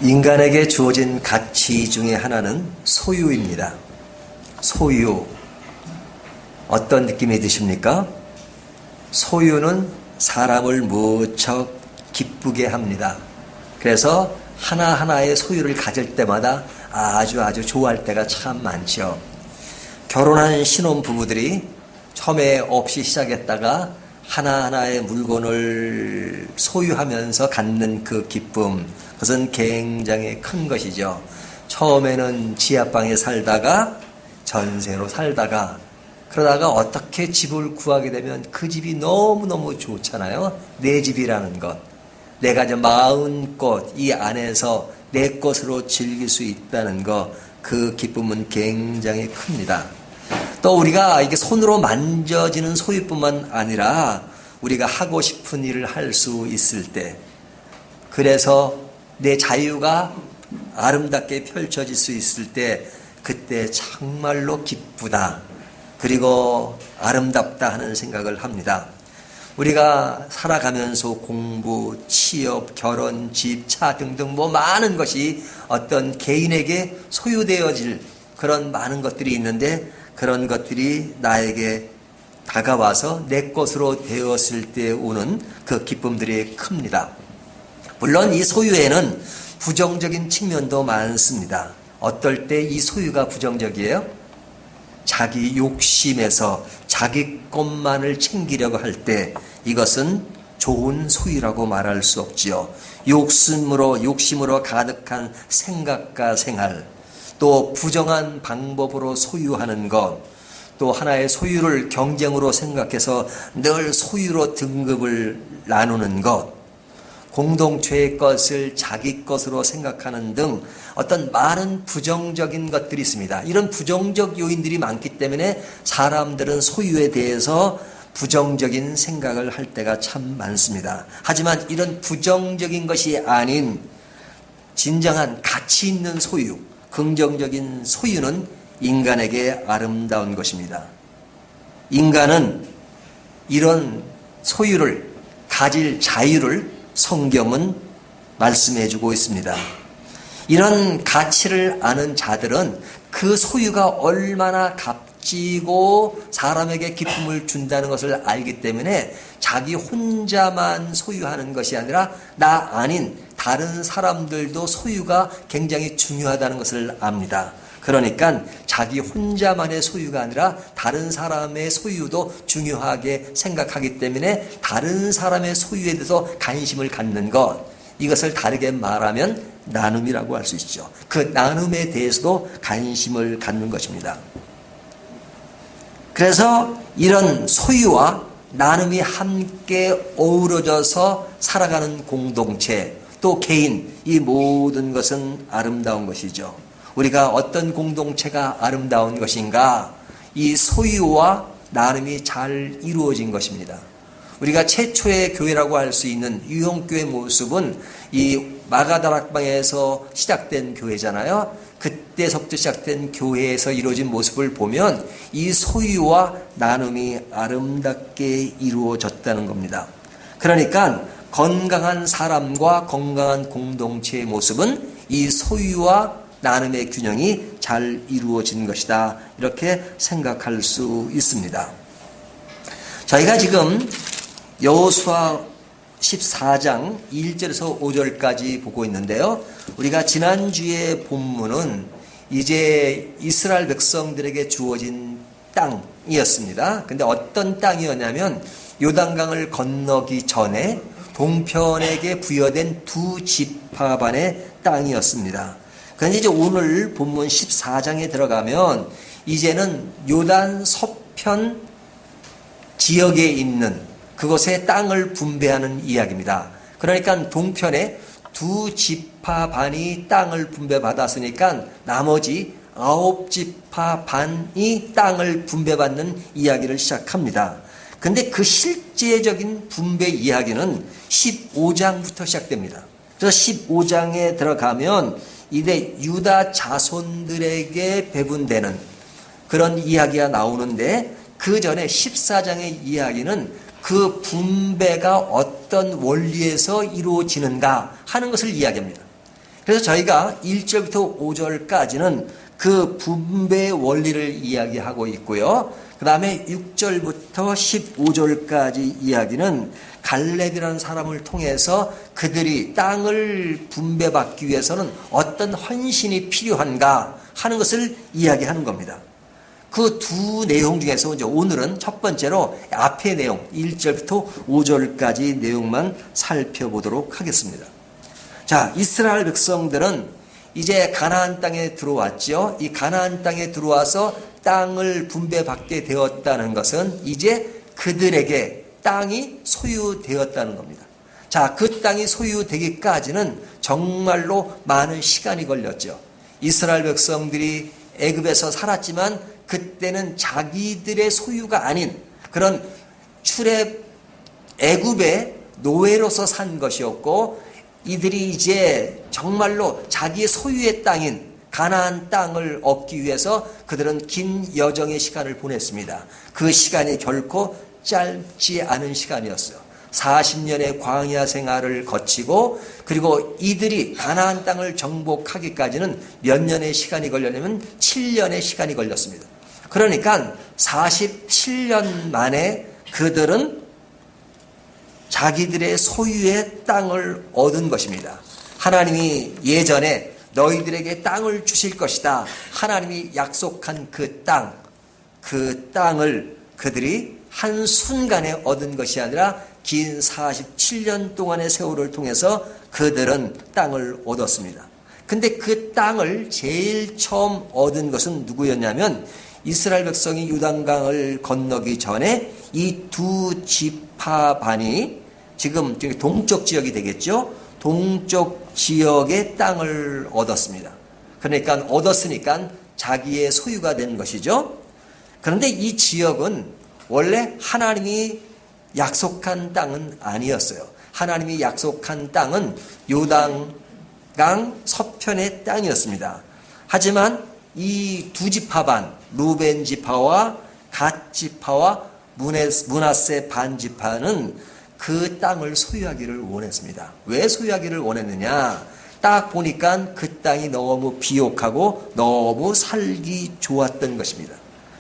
인간에게 주어진 가치 중에 하나는 소유입니다. 소유. 어떤 느낌이 드십니까? 소유는 사람을 무척 기쁘게 합니다. 그래서 하나하나의 소유를 가질 때마다 아주 좋아할 때가 참 많죠. 결혼한 신혼부부들이 처음에 없이 시작했다가 하나하나의 물건을 소유하면서 갖는 그 기쁨, 그것은 굉장히 큰 것이죠. 처음에는 지하방에 살다가 전세로 살다가 그러다가 어떻게 집을 구하게 되면 그 집이 너무너무 좋잖아요. 내 집이라는 것. 내가 이제 마음껏 이 안에서 내 것으로 즐길 수 있다는 것, 그 기쁨은 굉장히 큽니다. 또 우리가 이게 손으로 만져지는 소유뿐만 아니라 우리가 하고 싶은 일을 할 수 있을 때, 그래서 내 자유가 아름답게 펼쳐질 수 있을 때, 그때 정말로 기쁘다, 그리고 아름답다 하는 생각을 합니다. 우리가 살아가면서 공부, 취업, 결혼, 집, 차 등등 많은 것이 어떤 개인에게 소유되어질 그런 많은 것들이 있는데, 그런 것들이 나에게 다가와서 내 것으로 되었을 때 오는 그 기쁨들이 큽니다. 물론 이 소유에는 부정적인 측면도 많습니다. 어떨 때 이 소유가 부정적이에요? 자기 욕심에서 자기 것만을 챙기려고 할 때 이것은 좋은 소유라고 말할 수 없지요. 욕심으로 가득한 생각과 생활, 또 부정한 방법으로 소유하는 것, 또 하나의 소유를 경쟁으로 생각해서 늘 소유로 등급을 나누는 것, 공동체의 것을 자기 것으로 생각하는 등 어떤 많은 부정적인 것들이 있습니다. 이런 부정적 요인들이 많기 때문에 사람들은 소유에 대해서 부정적인 생각을 할 때가 참 많습니다. 하지만 이런 부정적인 것이 아닌 진정한 가치 있는 소유, 긍정적인 소유는 인간에게 아름다운 것입니다. 인간은 이런 소유를 가질 자유를 성경은 말씀해 주고 있습니다. 이런 가치를 아는 자들은 그 소유가 얼마나 값지고 사람에게 기쁨을 준다는 것을 알기 때문에 자기 혼자만 소유하는 것이 아니라 나 아닌 다른 사람들도 소유가 굉장히 중요하다는 것을 압니다. 그러니까 자기 혼자만의 소유가 아니라 다른 사람의 소유도 중요하게 생각하기 때문에 다른 사람의 소유에 대해서 관심을 갖는 것, 이것을 다르게 말하면 나눔이라고 할 수 있죠. 그 나눔에 대해서도 관심을 갖는 것입니다. 그래서 이런 소유와 나눔이 함께 어우러져서 살아가는 공동체, 또 개인, 이 모든 것은 아름다운 것이죠. 우리가 어떤 공동체가 아름다운 것인가? 이 소유와 나눔이 잘 이루어진 것입니다. 우리가 최초의 교회라고 할 수 있는 유형교회 모습은 이 마가다락방에서 시작된 교회잖아요. 그때서부터 시작된 교회에서 이루어진 모습을 보면 이 소유와 나눔이 아름답게 이루어졌다는 겁니다. 그러니까 건강한 사람과 건강한 공동체의 모습은 이 소유와 나눔의 균형이 잘 이루어진 것이다, 이렇게 생각할 수 있습니다. 저희가 지금 여호수아 14장 1절에서 5절까지 보고 있는데요. 우리가 지난주에 본문은 이제 이스라엘 백성들에게 주어진 땅이었습니다. 근데 어떤 땅이었냐면 요단강을 건너기 전에 동편에게 부여된 두 지파반의 땅이었습니다. 그런데 이제 오늘 본문 14장에 들어가면 이제는 요단 서편 지역에 있는 그곳의 땅을 분배하는 이야기입니다. 그러니까 동편에 두 지파 반이 땅을 분배받았으니까 나머지 9지파 반이 땅을 분배받는 이야기를 시작합니다. 근데 그 실제적인 분배 이야기는 15장부터 시작됩니다. 그래서 15장에 들어가면 이제 유다 자손들에게 배분되는 그런 이야기가 나오는데, 그 전에 14장의 이야기는 그 분배가 어떤 원리에서 이루어지는가 하는 것을 이야기합니다. 그래서 저희가 1절부터 5절까지는 그 분배 원리를 이야기하고 있고요. 그 다음에 6절부터 15절까지 이야기는 갈렙이라는 사람을 통해서 그들이 땅을 분배받기 위해서는 어떤 헌신이 필요한가 하는 것을 이야기하는 겁니다. 그 두 내용 중에서 이제 오늘은 첫 번째로 앞의 내용 1절부터 5절까지 내용만 살펴보도록 하겠습니다. 자, 이스라엘 백성들은 이제 가나안 땅에 들어왔죠. 이 가나안 땅에 들어와서 땅을 분배받게 되었다는 것은 이제 그들에게 땅이 소유되었다는 겁니다. 자, 그 땅이 소유되기까지는 정말로 많은 시간이 걸렸죠. 이스라엘 백성들이 애굽에서 살았지만 그때는 자기들의 소유가 아닌 그런 애굽의 노예로서 산 것이었고, 이들이 이제 정말로 자기의 소유의 땅인 가나안 땅을 얻기 위해서 그들은 긴 여정의 시간을 보냈습니다. 그 시간이 결코 짧지 않은 시간이었어요. 40년의 광야 생활을 거치고, 그리고 이들이 가나안 땅을 정복하기까지는 몇 년의 시간이 걸렸냐면 7년의 시간이 걸렸습니다. 그러니까 47년 만에 그들은 자기들의 소유의 땅을 얻은 것입니다. 하나님이 예전에 너희들에게 땅을 주실 것이다. 하나님이 약속한 그 땅을 그들이 한순간에 얻은 것이 아니라 긴 47년 동안의 세월을 통해서 그들은 땅을 얻었습니다. 근데 그 땅을 제일 처음 얻은 것은 누구였냐면 이스라엘 백성이 요단강을 건너기 전에 이 두 지파반이 지금 동쪽 지역이 되겠죠. 동쪽 지역의 땅을 얻었습니다. 그러니까 얻었으니까 자기의 소유가 된 것이죠. 그런데 이 지역은 원래 하나님이 약속한 땅은 아니었어요. 하나님이 약속한 땅은 요단강 서편의 땅이었습니다. 하지만 이 두 지파반, 루벤 지파와 갓 지파와 므낫세 반 지파는 그 땅을 소유하기를 원했습니다. 왜 소유하기를 원했느냐? 딱 보니까 그 땅이 너무 비옥하고 너무 살기 좋았던 것입니다.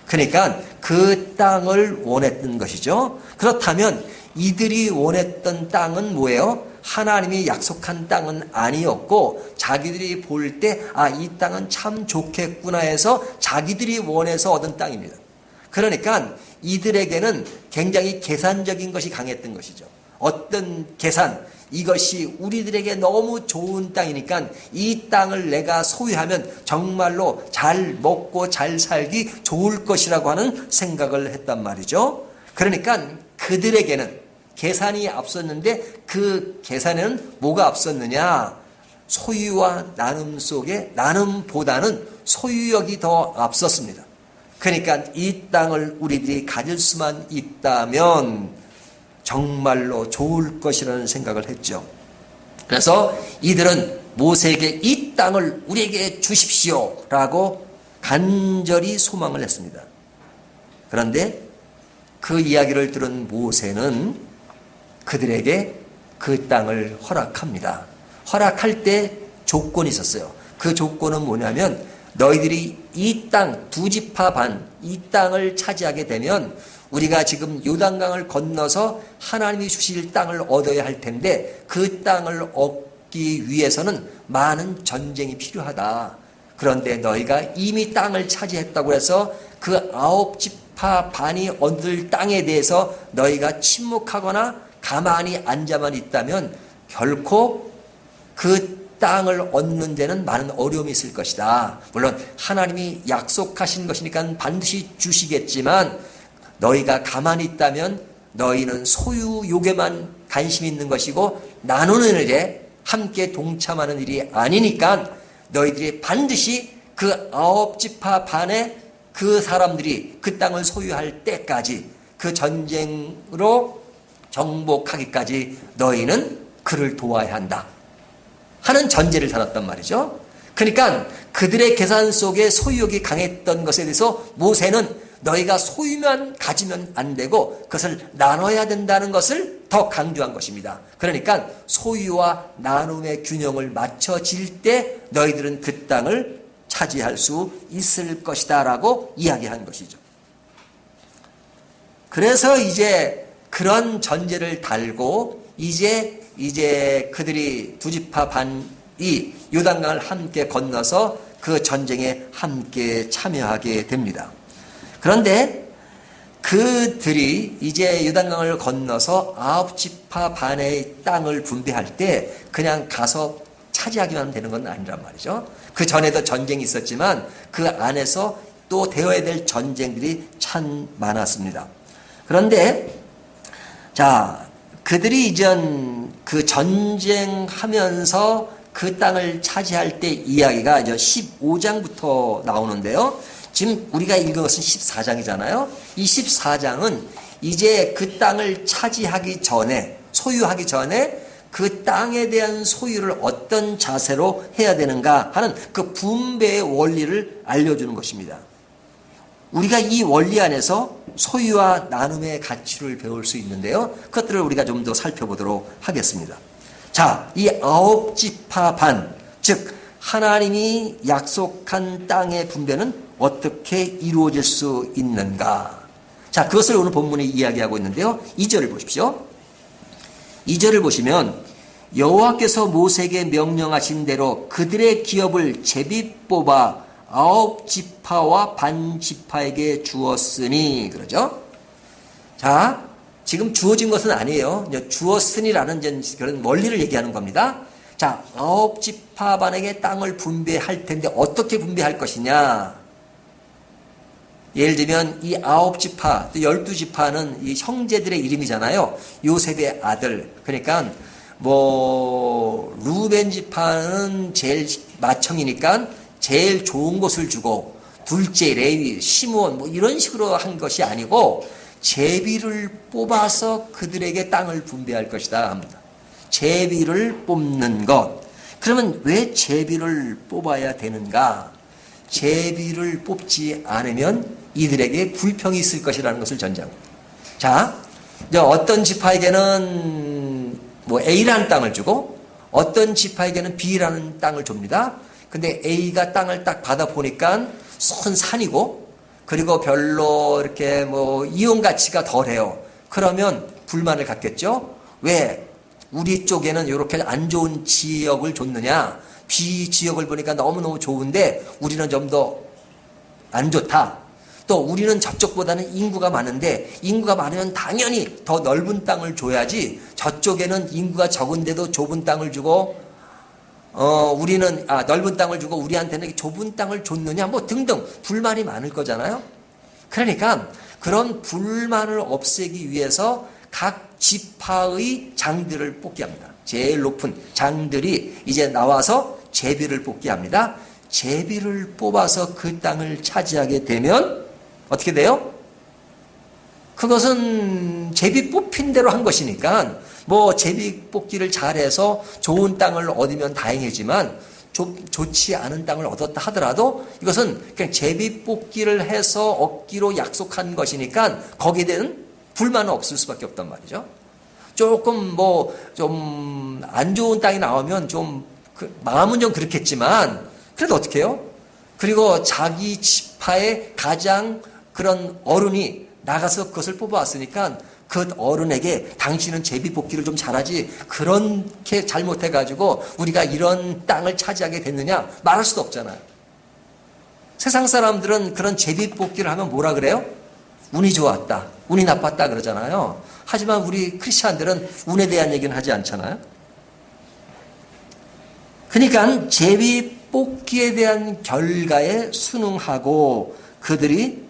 그러니까 그 땅을 원했던 것이죠. 그렇다면 이들이 원했던 땅은 뭐예요? 하나님이 약속한 땅은 아니었고, 자기들이 볼 때 이 땅은 참 좋겠구나 해서 자기들이 원해서 얻은 땅입니다. 그러니까 이들에게는 굉장히 계산적인 것이 강했던 것이죠. 어떤 계산, 이것이 우리들에게 너무 좋은 땅이니까 이 땅을 내가 소유하면 정말로 잘 먹고 잘 살기 좋을 것이라고 하는 생각을 했단 말이죠. 그러니까 그들에게는 계산이 앞섰는데 그 계산에는 뭐가 앞섰느냐? 소유와 나눔 속에 나눔보다는 소유욕이 더 앞섰습니다. 그러니까 이 땅을 우리들이 가질 수만 있다면 정말로 좋을 것이라는 생각을 했죠. 그래서 이들은 모세에게 이 땅을 우리에게 주십시오 라고 간절히 소망을 했습니다. 그런데 그 이야기를 들은 모세는 그들에게 그 땅을 허락합니다. 허락할 때 조건이 있었어요. 그 조건은 뭐냐면 너희들이 이 땅, 두 지파 반, 이 땅을 차지하게 되면 우리가 지금 요단강을 건너서 하나님이 주실 땅을 얻어야 할 텐데 그 땅을 얻기 위해서는 많은 전쟁이 필요하다. 그런데 너희가 이미 땅을 차지했다고 해서 그 9지파 반이 얻을 땅에 대해서 너희가 침묵하거나 가만히 앉아만 있다면 결코 그 땅을 얻는 데는 많은 어려움이 있을 것이다. 물론 하나님이 약속하신 것이니까 반드시 주시겠지만 너희가 가만히 있다면 너희는 소유욕에만 관심이 있는 것이고 나누는 일에 함께 동참하는 일이 아니니까 너희들이 반드시 그 9지파 반의 그 사람들이 그 땅을 소유할 때까지 그 전쟁으로 정복하기까지 너희는 그를 도와야 한다 하는 전제를 달았단 말이죠. 그러니까 그들의 계산 속에 소유욕이 강했던 것에 대해서 모세는 너희가 소유만 가지면 안 되고 그것을 나눠야 된다는 것을 더 강조한 것입니다. 그러니까 소유와 나눔의 균형을 맞춰질 때 너희들은 그 땅을 차지할 수 있을 것이다 라고 이야기한 것이죠. 그래서 이제 그런 전제를 달고 이제 그들이 두 지파 반이 요단강을 함께 건너서 그 전쟁에 함께 참여하게 됩니다. 그런데 그들이 이제 요단강을 건너서 9지파 반의 땅을 분배할 때 그냥 가서 차지하기만 하면 되는 건 아니란 말이죠. 그 전에도 전쟁이 있었지만 그 안에서 또 되어야 될 전쟁들이 참 많았습니다. 그런데 자, 그들이 이전 그 전쟁하면서 그 땅을 차지할 때 이야기가 이제 15장부터 나오는데요. 지금 우리가 읽은 것은 14장이잖아요. 이 14장은 이제 그 땅을 차지하기 전에, 소유하기 전에 그 땅에 대한 소유를 어떤 자세로 해야 되는가 하는 그 분배의 원리를 알려주는 것입니다. 우리가 이 원리 안에서 소유와 나눔의 가치를 배울 수 있는데요. 그것들을 우리가 좀 더 살펴보도록 하겠습니다. 자, 이 9지파 반, 즉 하나님이 약속한 땅의 분배는 어떻게 이루어질 수 있는가? 자, 그것을 오늘 본문에 이야기하고 있는데요. 2절을 보십시오. 2절을 보시면 여호와께서 모세에게 명령하신 대로 그들의 기업을 제비 뽑아 9지파와 반지파에게 주었으니 그러죠. 자, 지금 주어진 것은 아니에요. 주었으니라는 그런 원리를 얘기하는 겁니다. 자, 9지파 반에게 땅을 분배할 텐데 어떻게 분배할 것이냐. 예를 들면 이 9지파, 또 12지파는 이 형제들의 이름이잖아요. 요셉의 아들. 그러니까 루벤 지파는 제일 맏형이니까 제일 좋은 것을 주고 둘째 레위, 시므온 이런 식으로 한 것이 아니고 제비를 뽑아서 그들에게 땅을 분배할 것이다 합니다. 제비를 뽑는 것. 그러면 왜 제비를 뽑아야 되는가? 제비를 뽑지 않으면 이들에게 불평이 있을 것이라는 것을 전제합니다. 자, 이제 어떤 지파에게는 A라는 땅을 주고 어떤 지파에게는 B라는 땅을 줍니다. 근데 A가 땅을 딱 받아보니까 선 산이고 그리고 별로 이렇게 이용 가치가 덜해요. 그러면 불만을 갖겠죠. 왜 우리 쪽에는 이렇게 안 좋은 지역을 줬느냐? B 지역을 보니까 너무너무 좋은데 우리는 좀 더 안 좋다. 또 우리는 저쪽보다는 인구가 많은데 인구가 많으면 당연히 더 넓은 땅을 줘야지 저쪽에는 인구가 적은데도 좁은 땅을 주고 우리는 넓은 땅을 주고 우리한테는 좁은 땅을 줬느냐 등등 불만이 많을 거잖아요. 그러니까 그런 불만을 없애기 위해서 각 지파의 장들을 뽑게 합니다. 제일 높은 장들이 이제 나와서 제비를 뽑게 합니다. 제비를 뽑아서 그 땅을 차지하게 되면 어떻게 돼요? 그것은 제비 뽑힌 대로 한 것이니까 제비 뽑기를 잘해서 좋은 땅을 얻으면 다행이지만 좋지 않은 땅을 얻었다 하더라도 이것은 그냥 제비 뽑기를 해서 얻기로 약속한 것이니까 거기에 대한 불만은 없을 수밖에 없단 말이죠. 조금 좀 안 좋은 땅이 나오면 마음은 좀 그렇겠지만 그래도 어떻게 해요? 그리고 자기 지파의 가장 그런 어른이 나가서 그것을 뽑아왔으니까 그 어른에게 당신은 제비 뽑기를 좀 잘하지 그렇게 잘못해가지고 우리가 이런 땅을 차지하게 됐느냐 말할 수도 없잖아요. 세상 사람들은 그런 제비 뽑기를 하면 뭐라 그래요? 운이 좋았다, 운이 나빴다 그러잖아요. 하지만 우리 크리스찬들은 운에 대한 얘기는 하지 않잖아요. 그러니까 제비 뽑기에 대한 결과에 순응하고 그들이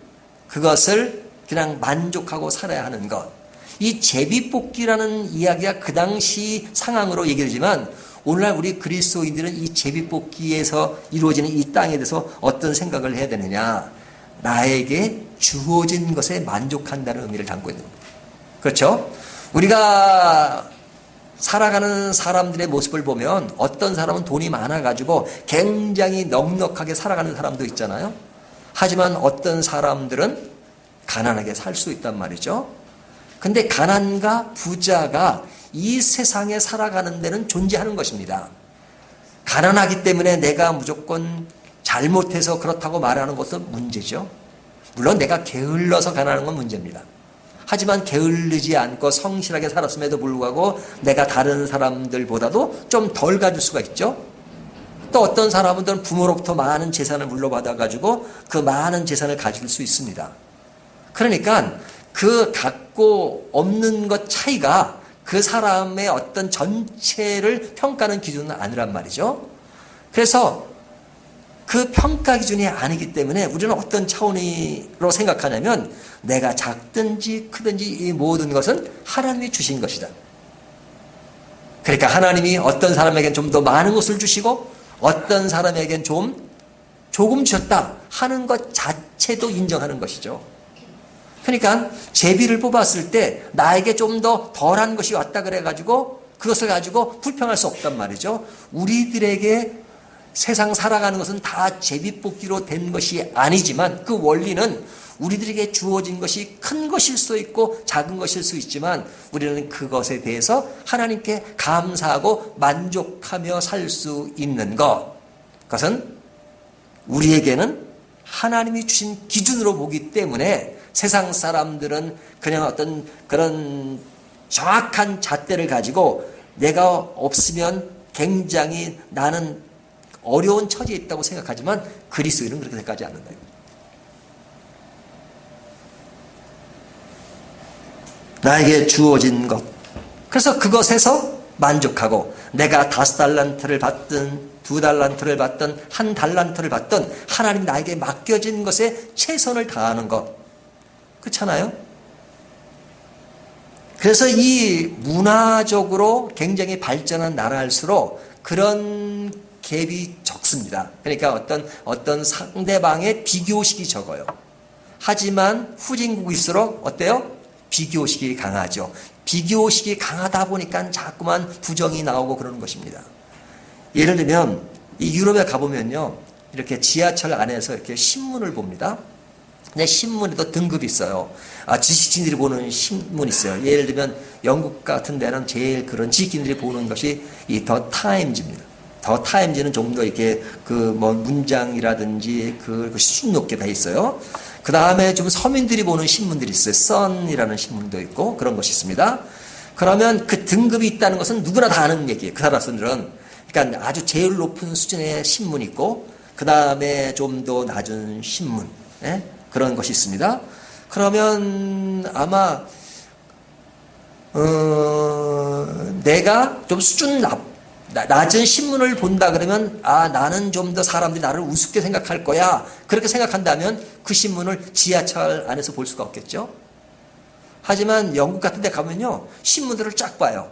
그것을 그냥 만족하고 살아야 하는 것. 이 제비 뽑기라는 이야기가 그 당시 상황으로 얘기되지만 오늘날 우리 그리스도인들은 이 제비 뽑기에서 이루어지는 이 땅에 대해서 어떤 생각을 해야 되느냐. 나에게 주어진 것에 만족한다는 의미를 담고 있는 겁니다. 그렇죠? 우리가 살아가는 사람들의 모습을 보면 어떤 사람은 돈이 많아가지고 굉장히 넉넉하게 살아가는 사람도 있잖아요. 하지만 어떤 사람들은 가난하게 살 수 있단 말이죠. 근데 가난과 부자가 이 세상에 살아가는 데는 존재하는 것입니다. 가난하기 때문에 내가 무조건 잘못해서 그렇다고 말하는 것도 문제죠. 물론 내가 게을러서 가난한 건 문제입니다. 하지만 게을르지 않고 성실하게 살았음에도 불구하고 내가 다른 사람들보다도 좀 덜 가질 수가 있죠. 또 어떤 사람들은 부모로부터 많은 재산을 물려받아가지고 그 많은 재산을 가질 수 있습니다. 그러니까 그 갖고 없는 것 차이가 그 사람의 어떤 전체를 평가하는 기준은 아니란 말이죠. 그래서 그 평가 기준이 아니기 때문에 우리는 어떤 차원으로 생각하냐면 내가 작든지 크든지 이 모든 것은 하나님이 주신 것이다. 그러니까 하나님이 어떤 사람에겐 좀 더 많은 것을 주시고 어떤 사람에겐 조금 주셨다 하는 것 자체도 인정하는 것이죠. 그러니까 제비를 뽑았을 때 나에게 좀 더 덜한 것이 왔다 그래가지고 그것을 가지고 불평할 수 없단 말이죠. 우리들에게 세상 살아가는 것은 다 제비뽑기로 된 것이 아니지만 그 원리는 우리들에게 주어진 것이 큰 것일 수 있고 작은 것일 수 있지만 우리는 그것에 대해서 하나님께 감사하고 만족하며 살 수 있는 것. 그것은 우리에게는 하나님이 주신 기준으로 보기 때문에 세상 사람들은 그냥 어떤 그런 정확한 잣대를 가지고 내가 없으면 굉장히 나는 어려운 처지에 있다고 생각하지만 그리스도인은 그렇게 생각하지 않는다. 나에게 주어진 것. 그래서 그것에서 만족하고 내가 5달란트를 받든 2달란트를 받든 1달란트를 받든 하나님 나에게 맡겨진 것에 최선을 다하는 것. 그렇잖아요? 그래서 이 문화적으로 굉장히 발전한 나라일수록 그런 갭이 적습니다. 그러니까 어떤 상대방의 비교식이 적어요. 하지만 후진국일수록 어때요? 비교식이 강하죠. 비교식이 강하다 보니까 자꾸만 부정이 나오고 그러는 것입니다. 예를 들면 이 유럽에 가보면요, 이렇게 지하철 안에서 이렇게 신문을 봅니다. 근데 신문에도 등급이 있어요. 지식인들이 보는 신문이 있어요. 예를 들면 영국 같은 데는 제일 그런 지식인들이 보는 것이 이 더 타임즈입니다. 더 타임즈는 좀 더 이렇게 그 뭐 문장이라든지 그 수준 높게 돼 있어요. 그 다음에 좀 서민들이 보는 신문들이 있어요. 선이라는 신문도 있고 그런 것이 있습니다. 그러면 그 등급이 있다는 것은 누구나 다 아는 얘기예요. 그 사람들은. 그러니까 아주 제일 높은 수준의 신문이 있고 그 다음에 좀 더 낮은 신문, 그런 것이 있습니다. 그러면 아마 내가 좀 수준 낮은 신문을 본다 그러면 나는 좀 더 사람들이 나를 우습게 생각할 거야. 그렇게 생각한다면 그 신문을 지하철 안에서 볼 수가 없겠죠. 하지만 영국 같은 데 가면요, 신문들을 쫙 봐요.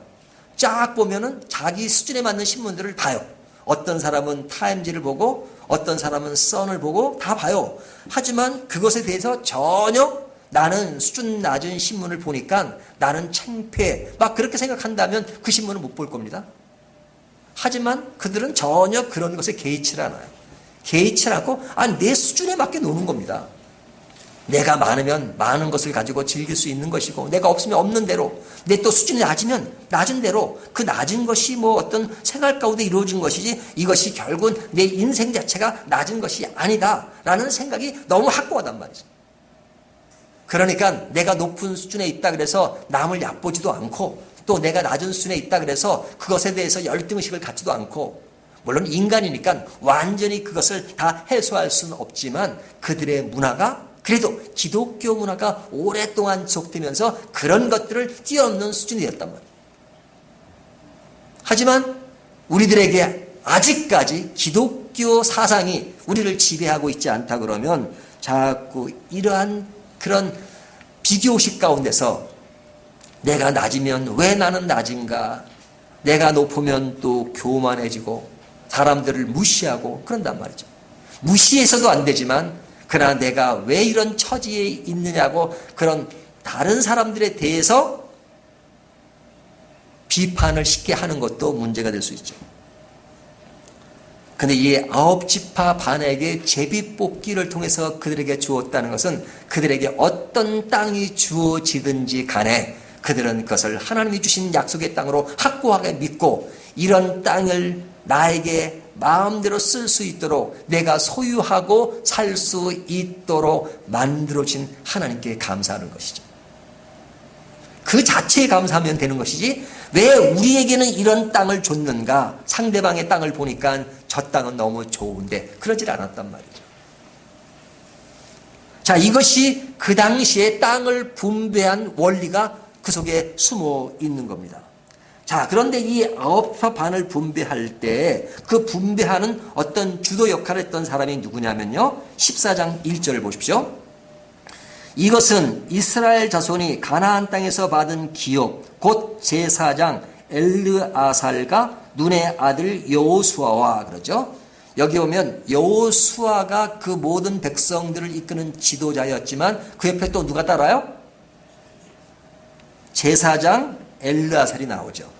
쫙 보면은 자기 수준에 맞는 신문들을 봐요. 어떤 사람은 타임즈를 보고 어떤 사람은 선을 보고 다 봐요. 하지만 그것에 대해서 전혀 나는 수준 낮은 신문을 보니까 나는 창피해. 막 그렇게 생각한다면 그 신문은 못 볼 겁니다. 하지만 그들은 전혀 그런 것에 개의치 않아요. 개의치 않고 내 수준에 맞게 노는 겁니다. 내가 많으면 많은 것을 가지고 즐길 수 있는 것이고 내가 없으면 없는 대로 내 또 수준이 낮으면 낮은 대로 그 낮은 것이 뭐 어떤 생활 가운데 이루어진 것이지 이것이 결국은 내 인생 자체가 낮은 것이 아니다라는 생각이 너무 확고하단 말이죠. 그러니까 내가 높은 수준에 있다 그래서 남을 얕보지도 않고 또 내가 낮은 수준에 있다 그래서 그것에 대해서 열등의식을 갖지도 않고 물론 인간이니까 완전히 그것을 다 해소할 수는 없지만 그들의 문화가 그래도 기독교 문화가 오랫동안 지속되면서 그런 것들을 뛰어넘는 수준이 되었단 말이에요. 하지만 우리들에게 아직까지 기독교 사상이 우리를 지배하고 있지 않다 그러면 자꾸 이러한 그런 비교식 가운데서 내가 낮으면 왜 나는 낮은가? 내가 높으면 또 교만해지고 사람들을 무시하고 그런단 말이죠. 무시해서도 안 되지만 그러나 내가 왜 이런 처지에 있느냐고 그런 다른 사람들에 대해서 비판을 쉽게 하는 것도 문제가 될 수 있죠. 근데 이 아홉 지파 반에게 제비뽑기를 통해서 그들에게 주었다는 것은 그들에게 어떤 땅이 주어지든지 간에 그들은 그것을 하나님이 주신 약속의 땅으로 확고하게 믿고 이런 땅을 나에게 마음대로 쓸 수 있도록 내가 소유하고 살 수 있도록 만들어진 하나님께 감사하는 것이죠. 그 자체에 감사하면 되는 것이지 왜 우리에게는 이런 땅을 줬는가, 상대방의 땅을 보니까 저 땅은 너무 좋은데 그러질 않았단 말이죠. 자, 이것이 그 당시에 땅을 분배한 원리가 그 속에 숨어 있는 겁니다. 자, 그런데 이 아홉 지파 반을 분배할 때 그 분배하는 어떤 주도 역할을 했던 사람이 누구냐면요, 14장 1절을 보십시오. 이것은 이스라엘 자손이 가나안 땅에서 받은 기업 곧 제사장 엘르아살과 눈의 아들 여호수아와, 그러죠. 여기 보면 여호수아가 그 모든 백성들을 이끄는 지도자였지만 그 옆에 또 누가 따라요? 제사장 엘르아살이 나오죠.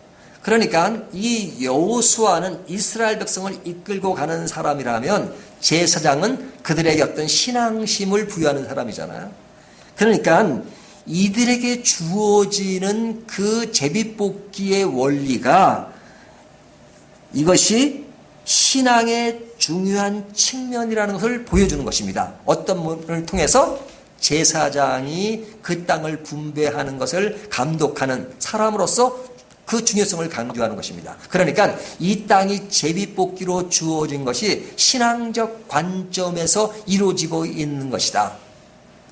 그러니까 이 여호수아는 이스라엘 백성을 이끌고 가는 사람이라면 제사장은 그들에게 어떤 신앙심을 부여하는 사람이잖아요. 그러니까 이들에게 주어지는 그 제비뽑기의 원리가 이것이 신앙의 중요한 측면이라는 것을 보여주는 것입니다. 어떤 분을 통해서? 제사장이 그 땅을 분배하는 것을 감독하는 사람으로서 그 중요성을 강조하는 것입니다. 그러니까 이 땅이 제비뽑기로 주어진 것이 신앙적 관점에서 이루어지고 있는 것이다.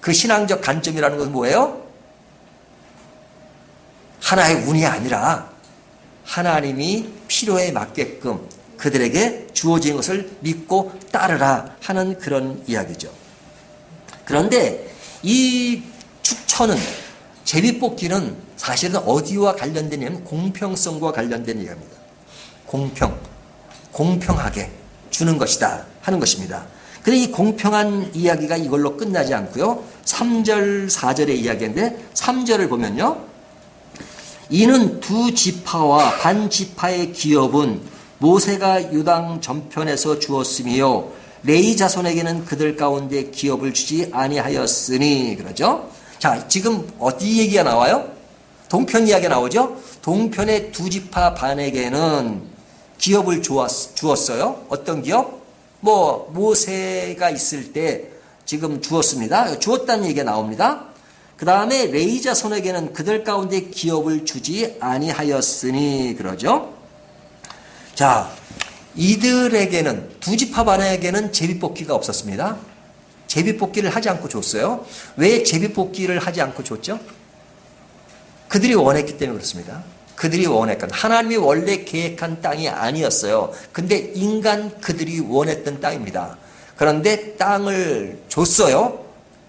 그 신앙적 관점이라는 것은 뭐예요? 하나의 운이 아니라 하나님이 필요에 맞게끔 그들에게 주어진 것을 믿고 따르라 하는 그런 이야기죠. 그런데 이 축처는, 제비뽑기는 사실은 어디와 관련된 이야기냐면 공평성과 관련된 이야기입니다. 공평하게 주는 것이다 하는 것입니다. 근데 이 공평한 이야기가 이걸로 끝나지 않고요. 3절, 4절의 이야기인데 3절을 보면요. 이는 두 지파와 반 지파의 기업은 모세가 유당 전편에서 주었으며 레위 자손에게는 그들 가운데 기업을 주지 아니하였으니, 그러죠. 자, 지금 어디 얘기가 나와요? 동편 이야기가 나오죠. 동편의 두 지파 반에게는 기업을 주었어요. 어떤 기업? 모세가 있을 때 지금 주었습니다. 주었다는 얘기가 나옵니다. 그 다음에 레위 자손에게는 그들 가운데 기업을 주지 아니하였으니, 그러죠. 자, 이들에게는, 두 지파 반에게는 제비뽑기가 없었습니다. 제비뽑기를 하지 않고 줬어요. 왜 제비뽑기를 하지 않고 줬죠? 그들이 원했기 때문에 그렇습니다. 그들이 원했건, 하나님이 원래 계획한 땅이 아니었어요. 근데 그들이 원했던 땅입니다. 그런데 땅을 줬어요.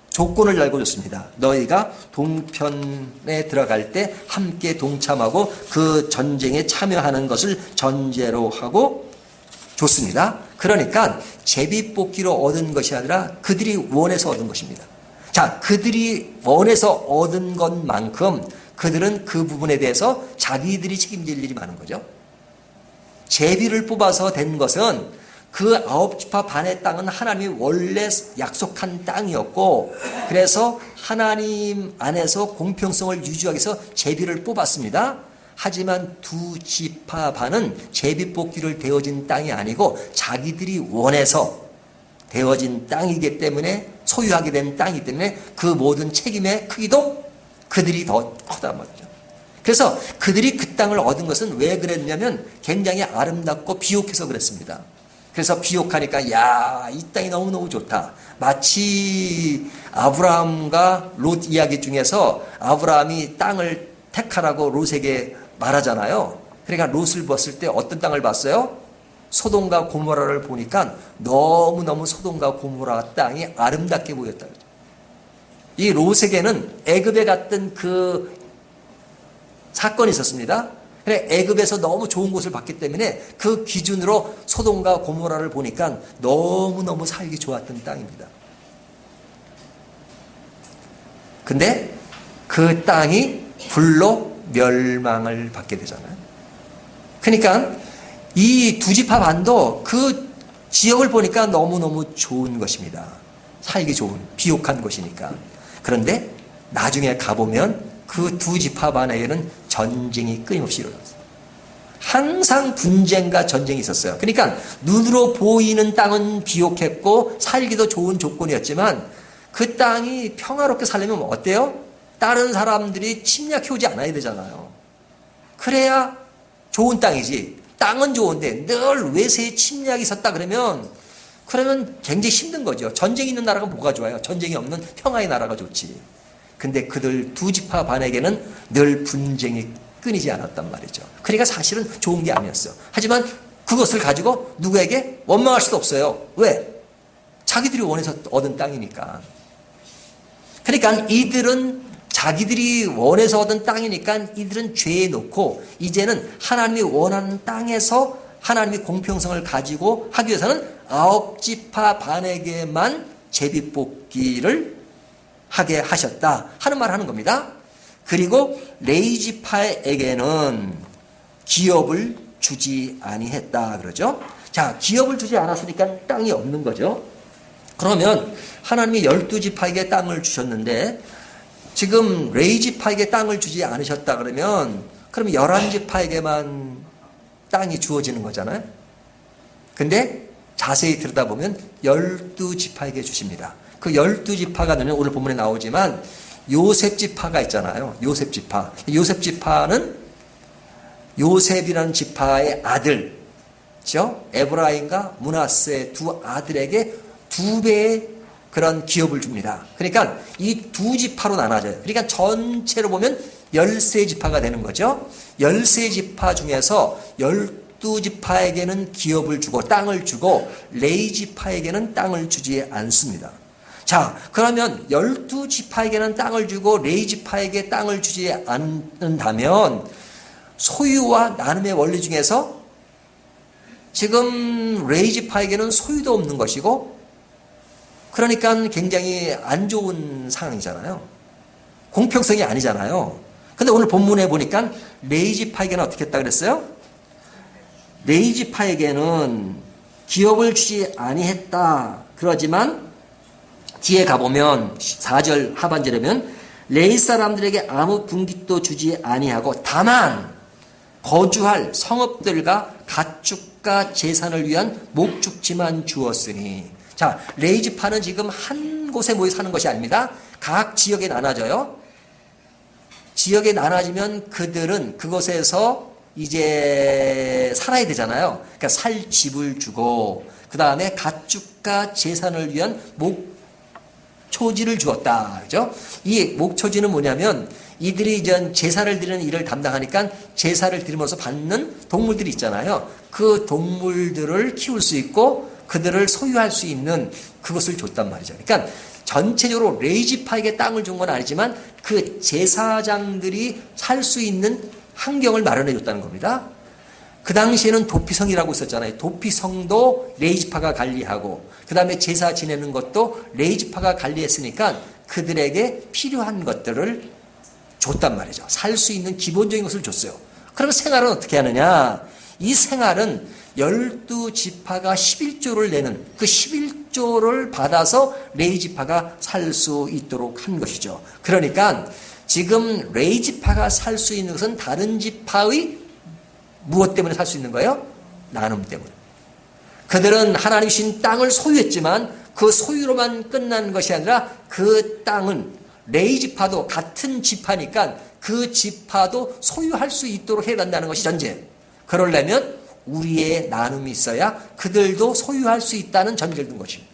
조건을 달고 줬습니다. 너희가 동편에 들어갈 때 함께 동참하고 그 전쟁에 참여하는 것을 전제로 하고 줬습니다. 그러니까 제비뽑기로 얻은 것이 아니라 그들이 원해서 얻은 것입니다. 자, 그들이 원해서 얻은 것만큼 그들은 그 부분에 대해서 자기들이 책임질 일이 많은 거죠. 제비를 뽑아서 된 것은 그 아홉 지파 반의 땅은 하나님이 원래 약속한 땅이었고, 그래서 하나님 안에서 공평성을 유지하기 위해서 제비를 뽑았습니다. 하지만 두 지파 반은 제비뽑기를 되어진 땅이 아니고 자기들이 원해서 되어진 땅이기 때문에, 소유하게 된 땅이기 때문에 그 모든 책임의 크기도 그들이 더 크단 말이죠. 그래서 그들이 그 땅을 얻은 것은 왜 그랬냐면 굉장히 아름답고 비옥해서 그랬습니다. 그래서 비옥하니까 야, 이 땅이 너무너무 좋다. 마치 아브라함과 롯 이야기 중에서 아브라함이 땅을 택하라고 롯에게 말하잖아요. 그러니까 롯을 봤을 때 어떤 땅을 봤어요? 소돔과 고모라를 보니까 너무너무 소돔과 고모라 땅이 아름답게 보였다. 이 롯에게는 애굽에 갔던 그 사건이 있었습니다. 그래, 애굽에서 너무 좋은 곳을 봤기 때문에 그 기준으로 소돔과 고모라를 보니까 너무너무 살기 좋았던 땅입니다. 근데 그 땅이 불로 멸망을 받게 되잖아요. 그러니까 이 두 지파 반도 그 지역을 보니까 너무너무 좋은 것입니다. 살기 좋은, 비옥한 곳이니까. 그런데 나중에 가보면 그 두 지파반에게는 전쟁이 끊임없이 일어났어요. 항상 분쟁과 전쟁이 있었어요. 그러니까 눈으로 보이는 땅은 비옥했고 살기도 좋은 조건이었지만 그 땅이 평화롭게 살려면 어때요? 다른 사람들이 침략해오지 않아야 되잖아요. 그래야 좋은 땅이지. 땅은 좋은데 늘 외세의 침략이 있었다 그러면 굉장히 힘든 거죠. 전쟁이 있는 나라가 뭐가 좋아요? 전쟁이 없는 평화의 나라가 좋지. 근데 그들 두 지파 반에게는 늘 분쟁이 끊이지 않았단 말이죠. 그러니까 사실은 좋은 게 아니었어요. 하지만 그것을 가지고 누구에게 원망할 수도 없어요. 왜? 자기들이 원해서 얻은 땅이니까. 그러니까 이들은 자기들이 원해서 얻은 땅이니까 이들은 죄에 놓고 이제는 하나님이 원하는 땅에서 하나님이 공평성을 가지고 하기 위해서는 9지파 반에게만 제비뽑기를 하게 하셨다 하는 말을 하는 겁니다. 그리고 레위지파에게는 기업을 주지 아니했다 그러죠. 자, 기업을 주지 않았으니까 땅이 없는 거죠. 그러면 하나님이 12지파에게 땅을 주셨는데 지금 레위지파에게 땅을 주지 않으셨다 그러면 11지파에게만 땅이 주어지는 거잖아요. 근데 자세히 들여다보면 12지파에게 주십니다. 그 12지파가 오늘 본문에 나오지만 요셉지파가 있잖아요. 요셉지파. 요셉지파는 요셉이라는 지파의 아들, 그렇죠? 에브라임과 므낫세 두 아들에게 2배의 그런 기업을 줍니다. 그러니까 이 두 지파로 나눠져요. 그러니까 전체로 보면 13지파가 되는 거죠. 13지파 중에서 12지파에게는 기업을 주고 땅을 주고 레위지파에게는 땅을 주지 않습니다. 자, 그러면 12지파에게는 땅을 주고 레위지파에게 땅을 주지 않는다면 소유와 나눔의 원리 중에서 지금 레위지파에게는 소유도 없는 것이고 그러니까 굉장히 안 좋은 상황이잖아요. 공평성이 아니잖아요. 근데 오늘 본문에 보니까 레위지파에게는 어떻게 했다 그랬어요? 레위지파에게는 기업을 주지 아니했다. 그러지만 뒤에 가보면 4절 하반절에 보면 레위 사람들에게 아무 분깃도 주지 아니하고 다만 거주할 성읍들과 가축과 재산을 위한 목축지만 주었으니. 자, 레위지파는 지금 한 곳에 모여 사는 것이 아닙니다. 각 지역에 나눠져요. 지역에 나눠지면 그들은 그곳에서 이제 살아야 되잖아요. 그러니까 살 집을 주고 그 다음에 가축과 재산을 위한 목초지를 주었다. 그죠? 이 목초지는 뭐냐면 이들이 이제 제사를 드리는 일을 담당하니까 제사를 드리면서 받는 동물들이 있잖아요. 그 동물들을 키울 수 있고 그들을 소유할 수 있는 그것을 줬단 말이죠. 그러니까 전체적으로 레위지파에게 땅을 준 건 아니지만 그 제사장들이 살 수 있는 환경을 마련해 줬다는 겁니다. 그 당시에는 도피성이라고 있었잖아요. 도피성도 레위지파가 관리하고 그 다음에 제사 지내는 것도 레위지파가 관리했으니까 그들에게 필요한 것들을 줬단 말이죠. 살 수 있는 기본적인 것을 줬어요. 그러면 생활은 어떻게 하느냐? 이 생활은 12지파가 11조를 내는 그 11조를 받아서 레위지파가 살 수 있도록 한 것이죠. 그러니까 지금 레위지파가 살 수 있는 것은 다른 지파의 무엇 때문에 살 수 있는 거예요? 나눔 때문에. 그들은 하나님 주신 땅을 소유했지만 그 소유로만 끝난 것이 아니라 그 땅은 레위지파도 같은 지파니까 그 지파도 소유할 수 있도록 해야 된다는 것이 전제. 그러려면 우리의 나눔이 있어야 그들도 소유할 수 있다는 전제를 둔 것입니다.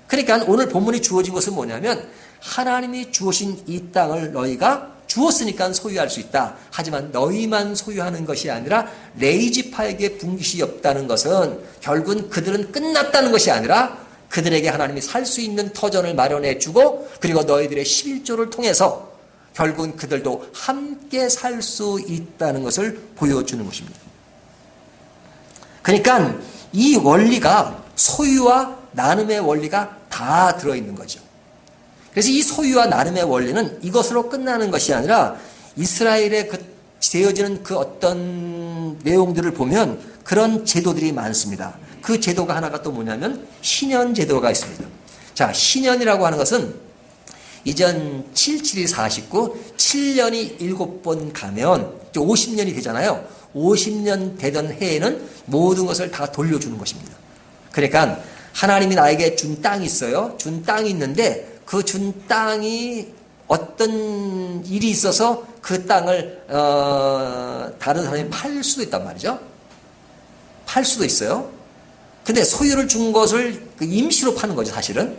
그러니까 오늘 본문이 주어진 것은 뭐냐면 하나님이 주어진 이 땅을 너희가 주었으니까 소유할 수 있다. 하지만 너희만 소유하는 것이 아니라 레위지파에게 분깃이 없다는 것은 결국은 그들은 끝났다는 것이 아니라 그들에게 하나님이 살 수 있는 터전을 마련해 주고 그리고 너희들의 11조를 통해서 결국은 그들도 함께 살 수 있다는 것을 보여주는 것입니다. 그러니까 이 원리가 소유와 나눔의 원리가 다 들어있는 거죠. 그래서 이 소유와 나눔의 원리는 이것으로 끝나는 것이 아니라 이스라엘의 그 되어지는 그 어떤 내용들을 보면 그런 제도들이 많습니다. 그 제도가 하나가 또 뭐냐면 신년 제도가 있습니다. 자, 신년이라고 하는 것은 이전 77이 49, 7년이 7번 가면 50년이 되잖아요. 50년 되던 해에는 모든 것을 다 돌려주는 것입니다. 그러니까 하나님이 나에게 준 땅이 있어요. 준 땅이 있는데 그 준 땅이 어떤 일이 있어서 그 땅을 다른 사람이 팔 수도 있단 말이죠. 팔 수도 있어요. 근데 소유를 준 것을 임시로 파는 거죠, 사실은.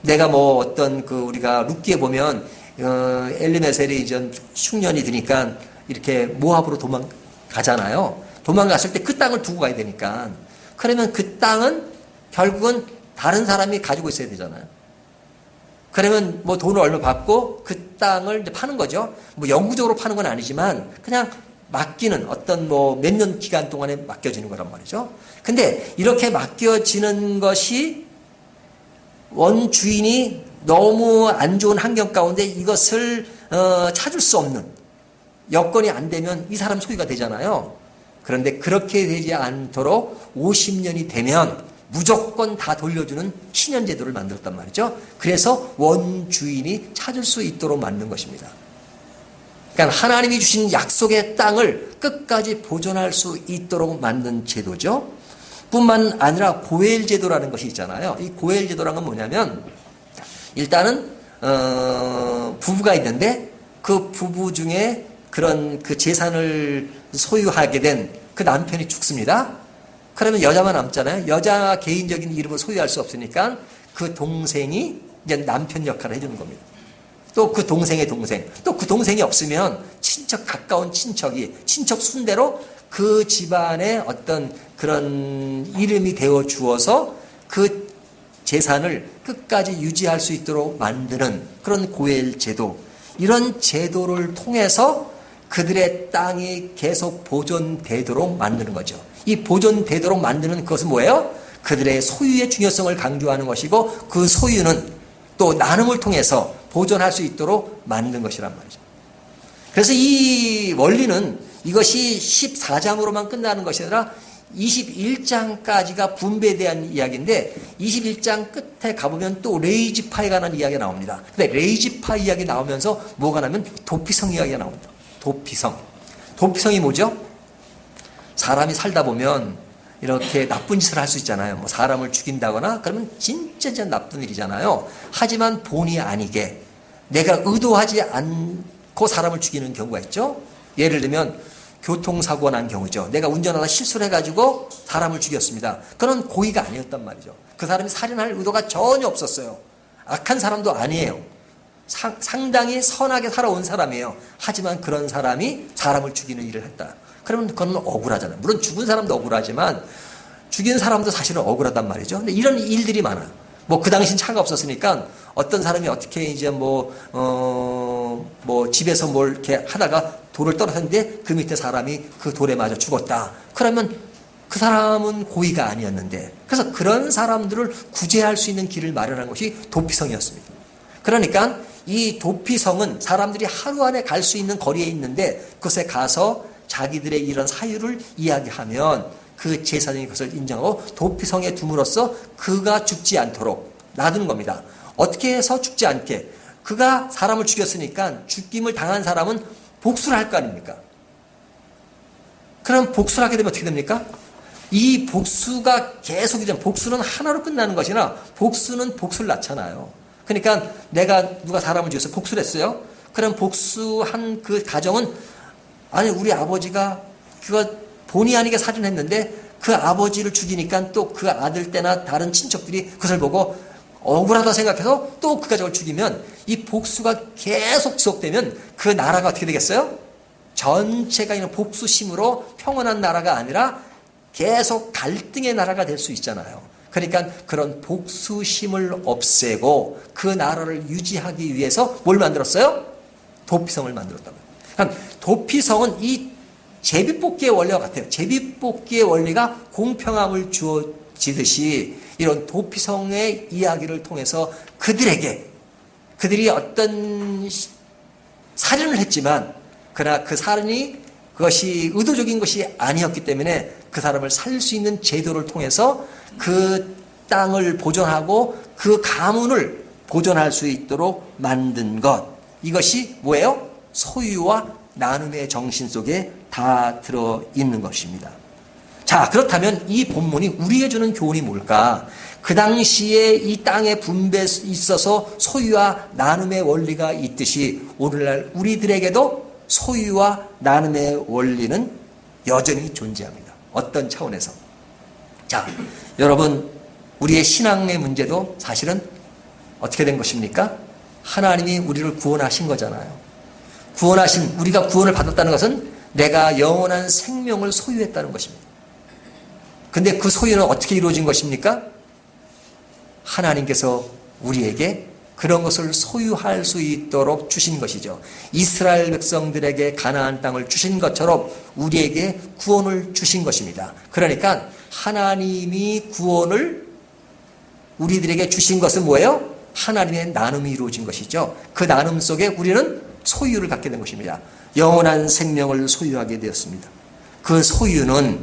내가 뭐 어떤 우리가 룻기에 보면 엘리메셀이 이제 흉년이 드니까 이렇게 모압으로 도망가잖아요. 도망갔을 때 그 땅을 두고 가야 되니까. 그러면 그 땅은 결국은 다른 사람이 가지고 있어야 되잖아요. 그러면 뭐 돈을 얼마 받고 그 땅을 이제 파는 거죠. 뭐 영구적으로 파는 건 아니지만 그냥 맡기는 어떤 뭐 몇 년 기간 동안에 맡겨지는 거란 말이죠. 근데 이렇게 맡겨지는 것이 원주인이 너무 안 좋은 환경 가운데 이것을 찾을 수 없는 여건이 안 되면 이 사람 소유가 되잖아요. 그런데 그렇게 되지 않도록 50년이 되면 무조건 다 돌려주는 신년제도를 만들었단 말이죠. 그래서 원주인이 찾을 수 있도록 만든 것입니다. 그러니까 하나님이 주신 약속의 땅을 끝까지 보존할 수 있도록 만든 제도죠. 뿐만 아니라 고엘제도라는 것이 있잖아요. 이 고엘제도라는 건 뭐냐면 일단은 부부가 있는데 그 부부 중에 그런 그 재산을 소유하게 된 그 남편이 죽습니다. 그러면 여자만 남잖아요. 여자 개인적인 이름을 소유할 수 없으니까 그 동생이 이제 남편 역할을 해주는 겁니다. 또 그 동생의 동생, 또 그 동생이 없으면 친척, 가까운 친척이 친척 순대로 그 집안의 어떤 그런 이름이 되어 주어서 그 재산을 끝까지 유지할 수 있도록 만드는 그런 고엘 제도. 이런 제도를 통해서 그들의 땅이 계속 보존되도록 만드는 거죠. 이 보존되도록 만드는 그것은 뭐예요? 그들의 소유의 중요성을 강조하는 것이고 그 소유는 또 나눔을 통해서 보존할 수 있도록 만든 것이란 말이죠. 그래서 이 원리는 이것이 14장으로만 끝나는 것이 아니라 21장까지가 분배에 대한 이야기인데 21장 끝에 가보면 또 레이지파에 관한 이야기가 나옵니다. 근데 레이지파 이야기 나오면서 뭐가 나면 도피성 이야기가 나옵니다. 도피성이 뭐죠? 사람이 살다 보면 이렇게 나쁜 짓을 할 수 있잖아요. 뭐 사람을 죽인다거나 그러면 진짜 나쁜 일이잖아요. 하지만 본의 아니게 내가 의도하지 않고 사람을 죽이는 경우가 있죠. 예를 들면 교통사고가 난 경우죠. 내가 운전하다 실수를 해가지고 사람을 죽였습니다. 그런 고의가 아니었단 말이죠. 그 사람이 살인할 의도가 전혀 없었어요. 악한 사람도 아니에요. 상당히 선하게 살아온 사람이에요. 하지만 그런 사람이 사람을 죽이는 일을 했다. 그러면 그건 억울하잖아요. 물론 죽은 사람도 억울하지만 죽인 사람도 사실은 억울하단 말이죠. 근데 이런 일들이 많아요. 뭐 그 당시엔 차가 없었으니까 어떤 사람이 어떻게 이제 뭐 집에서 뭘 이렇게 하다가 돌을 떨어졌는데 그 밑에 사람이 그 돌에 맞아 죽었다. 그러면 그 사람은 고의가 아니었는데 그래서 그런 사람들을 구제할 수 있는 길을 마련한 것이 도피성이었습니다. 그러니까 이 도피성은 사람들이 하루 안에 갈 수 있는 거리에 있는데 그곳에 가서 자기들의 이런 사유를 이야기하면 그 제사장이 그것을 인정하고 도피성에 둠으로써 그가 죽지 않도록 놔두는 겁니다. 어떻게 해서 죽지 않게? 그가 사람을 죽였으니까 죽임을 당한 사람은 복수를 할 거 아닙니까? 그럼 복수를 하게 되면 어떻게 됩니까? 이 복수가 계속이잖아요. 복수는 하나로 끝나는 것이나 복수는 복수를 낳잖아요. 그러니까 누가 사람을 죽여서 복수를 했어요. 그럼 복수한 그 가정은 아니 우리 아버지가 그거 본의 아니게 살인했는데 그 아버지를 죽이니까 또 그 아들 때나 다른 친척들이 그것을 보고 억울하다 생각해서 또 그 가족을 죽이면 이 복수가 계속 지속되면 그 나라가 어떻게 되겠어요? 전체가 있는 복수심으로 평온한 나라가 아니라 계속 갈등의 나라가 될 수 있잖아요. 그러니까 그런 복수심을 없애고 그 나라를 유지하기 위해서 뭘 만들었어요? 도피성을 만들었다고. 그러니까 도피성은 이 제비뽑기의 원리와 같아요. 제비뽑기의 원리가 공평함을 주어지듯이 이런 도피성의 이야기를 통해서 그들이 어떤 살인을 했지만 그러나 그 살인이 그것이 의도적인 것이 아니었기 때문에 그 사람을 살릴 수 있는 제도를 통해서 그 땅을 보존하고 그 가문을 보존할 수 있도록 만든 것. 이것이 뭐예요? 소유와 나눔의 정신 속에 다 들어있는 것입니다. 자, 그렇다면 이 본문이 우리에게 주는 교훈이 뭘까? 그 당시에 이 땅의 분배에 있어서 소유와 나눔의 원리가 있듯이 오늘날 우리들에게도 소유와 나눔의 원리는 여전히 존재합니다. 어떤 차원에서? 자, 여러분, 우리의 신앙의 문제도 사실은 어떻게 된 것입니까? 하나님이 우리를 구원하신 거잖아요. 우리가 구원을 받았다는 것은 내가 영원한 생명을 소유했다는 것입니다. 근데 그 소유는 어떻게 이루어진 것입니까? 하나님께서 우리에게 그런 것을 소유할 수 있도록 주신 것이죠. 이스라엘 백성들에게 가나안 땅을 주신 것처럼 우리에게 구원을 주신 것입니다. 그러니까 하나님이 구원을 우리들에게 주신 것은 뭐예요? 하나님의 나눔이 이루어진 것이죠. 그 나눔 속에 우리는 소유를 갖게 된 것입니다. 영원한 생명을 소유하게 되었습니다. 그 소유는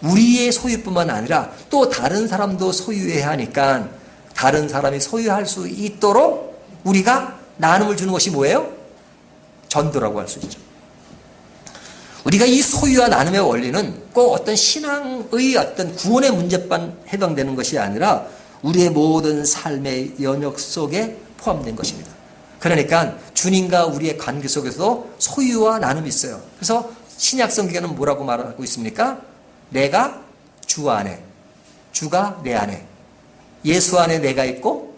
우리의 소유뿐만 아니라 또 다른 사람도 소유해야 하니까 다른 사람이 소유할 수 있도록 우리가 나눔을 주는 것이 뭐예요? 전도라고 할 수 있죠. 우리가 이 소유와 나눔의 원리는 꼭 어떤 신앙의 어떤 구원의 문제만 해당되는 것이 아니라 우리의 모든 삶의 영역 속에 포함된 것입니다. 그러니까 주님과 우리의 관계 속에서도 소유와 나눔이 있어요. 그래서 신약 성경에는 뭐라고 말하고 있습니까? 내가 주 안에, 주가 내 안에, 예수 안에 내가 있고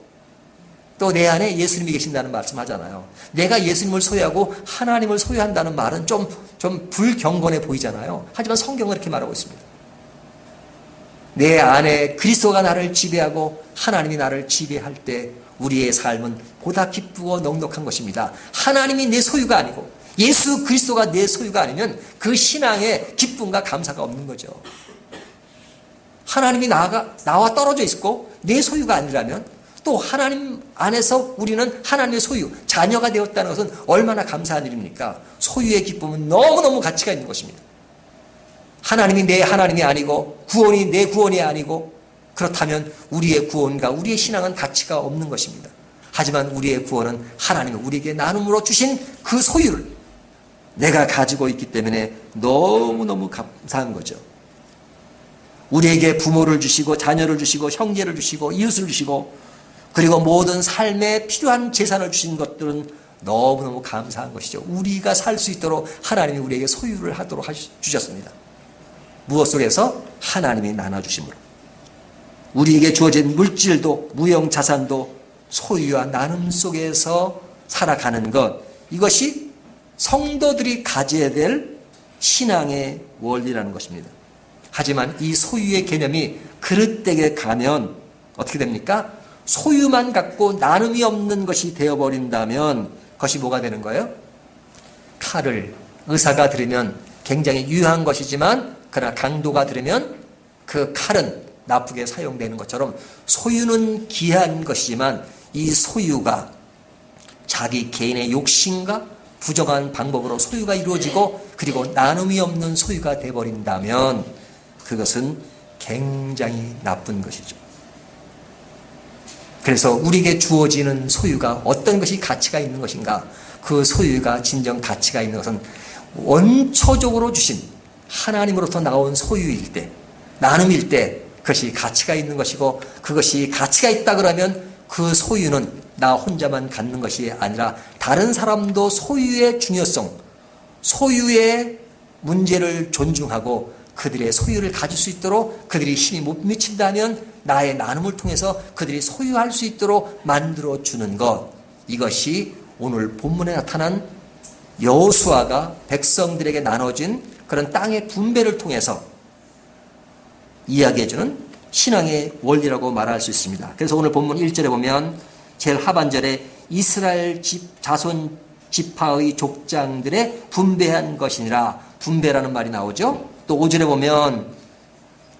또 내 안에 예수님이 계신다는 말씀하잖아요. 내가 예수님을 소유하고 하나님을 소유한다는 말은 좀 불경건해 보이잖아요. 하지만 성경은 이렇게 말하고 있습니다. 내 안에 그리스도가 나를 지배하고 하나님이 나를 지배할 때 우리의 삶은 보다 기쁘고 넉넉한 것입니다. 하나님이 내 소유가 아니고 예수 그리스도가 내 소유가 아니면 그 신앙에 기쁨과 감사가 없는 거죠. 하나님이 나와 떨어져 있고 내 소유가 아니라면 또 하나님 안에서 우리는 하나님의 소유, 자녀가 되었다는 것은 얼마나 감사한 일입니까? 소유의 기쁨은 너무너무 가치가 있는 것입니다. 하나님이 내 하나님이 아니고 구원이 내 구원이 아니고 그렇다면 우리의 구원과 우리의 신앙은 가치가 없는 것입니다. 하지만 우리의 구원은 하나님이 우리에게 나눔으로 주신 그 소유를 내가 가지고 있기 때문에 너무너무 감사한 거죠. 우리에게 부모를 주시고 자녀를 주시고 형제를 주시고 이웃을 주시고 그리고 모든 삶에 필요한 재산을 주신 것들은 너무너무 감사한 것이죠. 우리가 살 수 있도록 하나님이 우리에게 소유를 하도록 주셨습니다. 무엇 속에서? 하나님이 나눠주심으로. 우리에게 주어진 물질도 무형자산도 소유와 나눔 속에서 살아가는 것, 이것이 성도들이 가져야 될 신앙의 원리라는 것입니다. 하지만 이 소유의 개념이 그릇되게 가면 어떻게 됩니까? 소유만 갖고 나눔이 없는 것이 되어버린다면 그것이 뭐가 되는 거예요? 칼을 의사가 들으면 굉장히 유효한 것이지만 그러나 강도가 들으면 그 칼은 나쁘게 사용되는 것처럼 소유는 귀한 것이지만 이 소유가 자기 개인의 욕심과 부정한 방법으로 소유가 이루어지고 그리고 나눔이 없는 소유가 되어버린다면 그것은 굉장히 나쁜 것이죠. 그래서 우리에게 주어지는 소유가 어떤 것이 가치가 있는 것인가? 그 소유가 진정 가치가 있는 것은 원초적으로 주신 하나님으로부터 나온 소유일 때, 나눔일 때 그것이 가치가 있는 것이고 그것이 가치가 있다 그러면 그 소유는 나 혼자만 갖는 것이 아니라 다른 사람도 소유의 중요성, 소유의 문제를 존중하고 그들의 소유를 가질 수 있도록 그들이 힘이 못 미친다면 나의 나눔을 통해서 그들이 소유할 수 있도록 만들어주는 것, 이것이 오늘 본문에 나타난 여호수아가 백성들에게 나눠진 그런 땅의 분배를 통해서 이야기해주는 신앙의 원리라고 말할 수 있습니다. 그래서 오늘 본문 1절에 보면 제일 하반절에 이스라엘 자손 지파의 족장들의 분배한 것이니라, 분배라는 말이 나오죠. 또 5절에 보면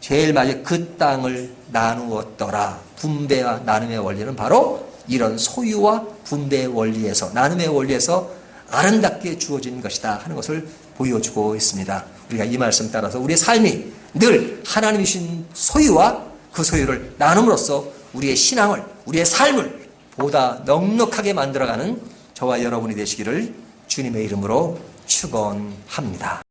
제일 마지막에 그 땅을 나누었더라. 분배와 나눔의 원리는 바로 이런 소유와 분배의 원리에서, 나눔의 원리에서 아름답게 주어진 것이다 하는 것을 보여주고 있습니다. 우리가 이 말씀 따라서 우리의 삶이 늘 하나님이 주신 소유와 그 소유를 나눔으로써 우리의 신앙을, 우리의 삶을 보다 넉넉하게 만들어가는 저와 여러분이 되시기를 주님의 이름으로 축원합니다.